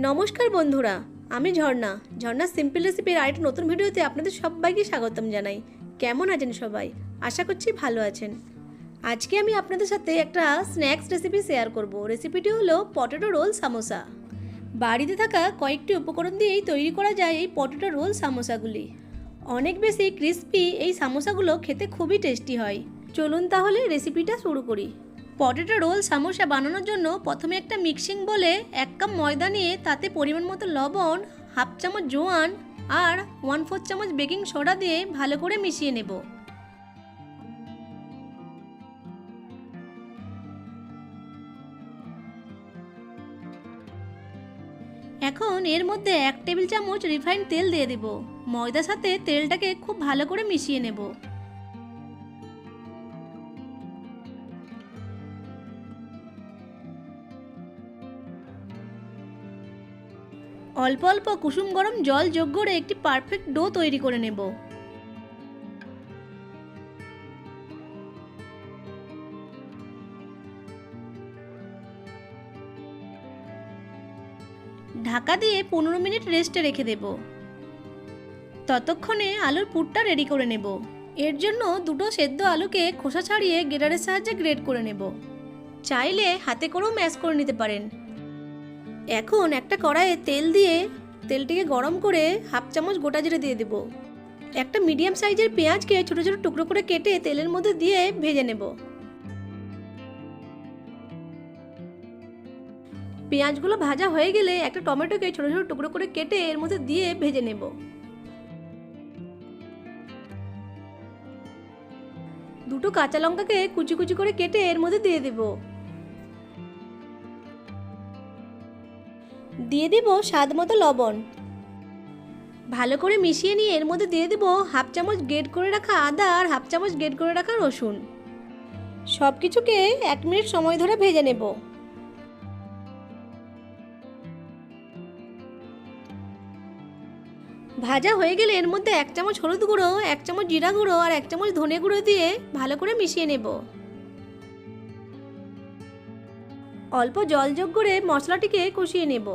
নমস্কার বন্ধুরা, আমি ঝর্ণা সিম্পল রেসিপির আরেকটা নতুন ভিডিওতে আপনাদের সবাইকে স্বাগতম জানাই। কেমন আছেন সবাই? আশা করছি ভালো আছেন। আজকে আমি আপনাদের সাথে একটা স্ন্যাক্স রেসিপি শেয়ার করব। রেসিপিটি হলো পটেটো রোল সামোসা। বাড়িতে থাকা কয়েকটি উপকরণ দিয়েই তৈরি করা যায় এই পটেটো রোল সামোসাগুলি। অনেক বেশি ক্রিস্পি এই সামোসাগুলো খেতে খুবই টেস্টি হয়। চলুন তাহলে রেসিপিটা শুরু করি। পটেটো রোল সামোসা বানানোর জন্য প্রথমে একটা মিক্সিং বলে 1 কাপ ময়দা নিয়ে তাতে পরিমাণ মতো লবণ, হাফ চামচ জোয়ান আর 1/4 চামচ বেকিং সোডা দিয়ে ভালো করে মিশিয়ে নেব। এখন এর মধ্যে 1 টেবিল চামচ রিফাইন্ড তেল দিয়ে দেব। ময়দার সাথে তেলটাকে খুব ভালো করে মিশিয়ে নেব। অল্প অল্প কুসুম গরম জল যোগ করে একটি পারফেক্ট ডো তৈরি করে নেব। ঢাকা দিয়ে 15 মিনিট রেস্টে রেখে দেব। ততক্ষণে আলুর পুরটা রেডি করে নেব। এর জন্য দুটো সেদ্ধ আলুকে খোসা ছাড়িয়ে গ্রেটারের সাহায্যে গ্রেট করে নেব। চাইলে হাতে করেও ম্যাশ করে নিতে পারেন। এখন একটা কড়াইয়ে তেল দিয়ে তেলটিকে গরম করে হাফ চামচ গোটা জিরে দিয়ে দেব। একটা মিডিয়াম সাইজের পেঁয়াজকে ছোট ছোট টুকরো করে কেটে তেলের মধ্যে দিয়ে ভেজে নেব। পেঁয়াজগুলো ভাজা হয়ে গেলে একটা টমেটোকে ছোট ছোট টুকরো করে কেটে এর মধ্যে দিয়ে ভেজে নেব। দুটো কাঁচা লঙ্কাকে কুচি কুচি করে কেটে এর মধ্যে দিয়ে দেব। দিয়ে দেব স্বাদ মতো লবণ। ভালো করে মিশিয়ে নিয়ে এর মধ্যে দিয়ে দেব হাফ চামচ গ্রেট করে রাখা আদা আর হাফ চামচ গ্রেট করে রাখা রসুন। সব কিছুকে 1 মিনিট সময় ধরে ভেজে নেব। ভাজা হয়ে গেলে এর মধ্যে 1 চামচ হলুদ গুঁড়ো, 1 চামচ জিরা গুঁড়ো আর 1 চামচ ধনে গুঁড়ো দিয়ে ভালো করে মিশিয়ে নেব। অল্প জল যোগ করে মশলাটিকে কষিয়ে নেব।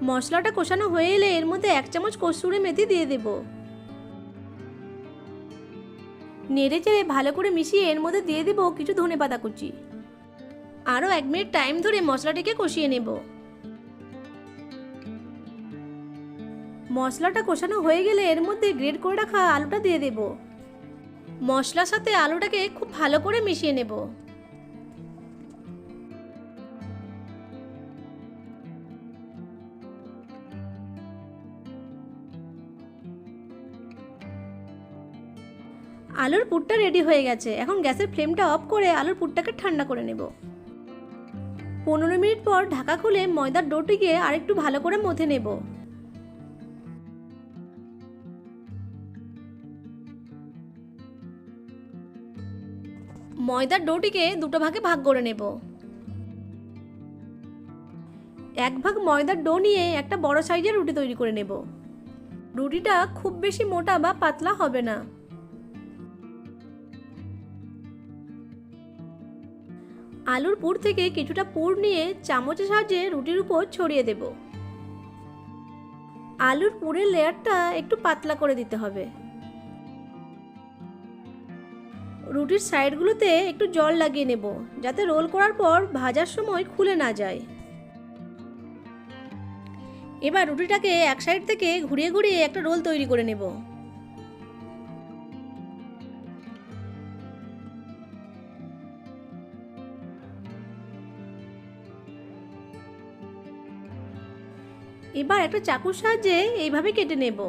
মশলাটা কষানো হয়ে এলে এর মধ্যে 1 চামচ কসুরি মেথি দিয়ে দেব। নেড়ে চেড়ে ভালো করে মিশিয়ে এর মধ্যে দিয়ে দেব কিছু ধনেপাতা কুচি। আরও 1 মিনিট টাইম ধরে মশলাটিকে কষিয়ে নেব। মশলাটা কষানো হয়ে গেলে এর মধ্যে গ্রেট করে রাখা আলুটা দিয়ে দেব। মশলার সাথে আলুটাকে খুব ভালো করে মিশিয়ে নেব। আলুর পুরটা রেডি হয়ে গেছে। এখন গ্যাসের ফ্লেমটা অফ করে আলুর পুরটাকে ঠান্ডা করে নেব। 15 মিনিট পর ঢাকা খুলে ময়দার ডোটিকে আরেকটু ভালো করে মথে নেব। ময়দার ডোটিকে দুটো ভাগে ভাগ করে নেব। 1 ভাগ ময়দার ডো নিয়ে একটা বড় সাইজের রুটি তৈরি করে নেব। রুটিটা খুব বেশি মোটা বা পাতলা হবে না। আলুর পুর থেকে কিছুটা পুর নিয়ে চামচের সাহায্যে রুটির উপর ছড়িয়ে দেব। আলুর পুরের লেয়ারটা একটু পাতলা করে দিতে হবে। রুটির সাইডগুলোতে একটু জল লাগিয়ে নেব যাতে রোল করার পর ভাজার সময় খুলে না যায়। এবার রুটিটাকে এক সাইড থেকে ঘুরিয়ে ঘুরিয়ে একটা রোল তৈরি করে নেব। এবার একটা চাকুর সাহায্যে এইভাবে কেটে নেব।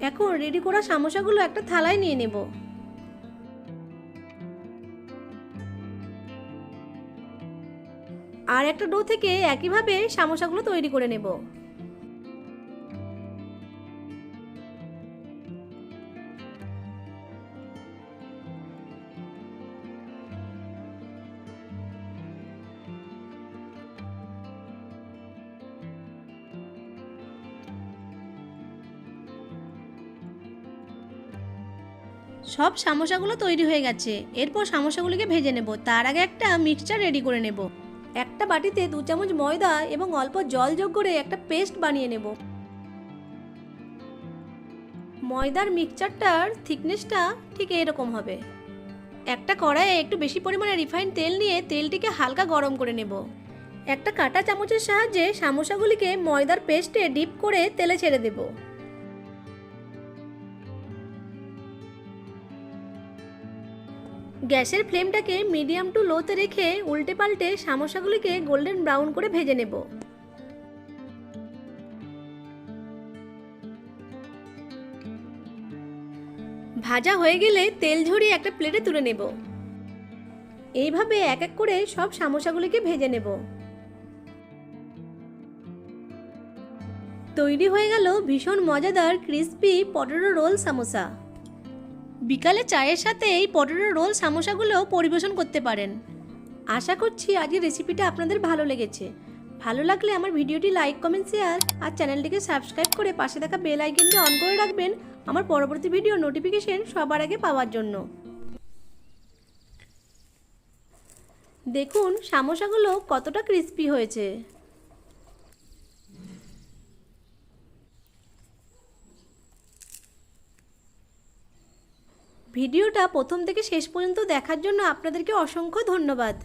এখন রেডি করা সামোসাগুলো একটা থালায় নিয়ে নেব। আর একটা ডো থেকে একইভাবে সামোসাগুলো তৈরি করে নেব। সব সামোসাগুলো তৈরি হয়ে গেছে। এরপর সামোসাগুলিকে ভেজে নেব। তার আগে একটা মিক্সচার রেডি করে নেব। একটা বাটিতে 2 চামচ ময়দা এবং অল্প জল যোগ করে একটা পেস্ট বানিয়ে নেব। ময়দার মিক্সচারটার থিকনেসটা ঠিক এরকম হবে। একটা কড়াইয়ে একটু বেশি পরিমাণে রিফাইন্ড তেল নিয়ে তেলটিকে হালকা গরম করে নেব। একটা কাঁটা চামচের সাহায্যে সামোসাগুলিকে ময়দার পেস্টে ডিপ করে তেলে ছেড়ে দেব। গ্যাসের ফ্লেমটাকে মিডিয়াম টু লোতে রেখে উল্টে পাল্টে সামোসাগুলিকে গোল্ডেন ব্রাউন করে ভেজে নেব। ভাজা হয়ে গেলে তেল ঝরিয়ে একটা প্লেটে তুলে নেব। এইভাবে এক এক করে সব সামোসাগুলিকে ভেজে নেব। তৈরি হয়ে গেল ভীষণ মজাদার ক্রিস্পি পটেটো রোল সামোসা। বিকালে চায়ের সাথে এই পটেটো রোল সামোসাগুলো পরিবেশন করতে পারেন। আশা করছি আজকের রেসিপিটা আপনাদের ভালো লেগেছে। ভালো লাগলে আমার ভিডিওটি লাইক, কমেন্ট, শেয়ার আর চ্যানেলটিকে সাবস্ক্রাইব করে পাশে থাকা বেল আইকনটি অন করে রাখবেন আমার পরবর্তী ভিডিও নোটিফিকেশন সবার আগে পাওয়ার জন্য। দেখুন সামোসাগুলো কতটা ক্রিস্পি হয়েছে। ভিডিওটা প্রথম থেকে শেষ পর্যন্ত দেখার জন্য আপনাদেরকে অসংখ্য ধন্যবাদ।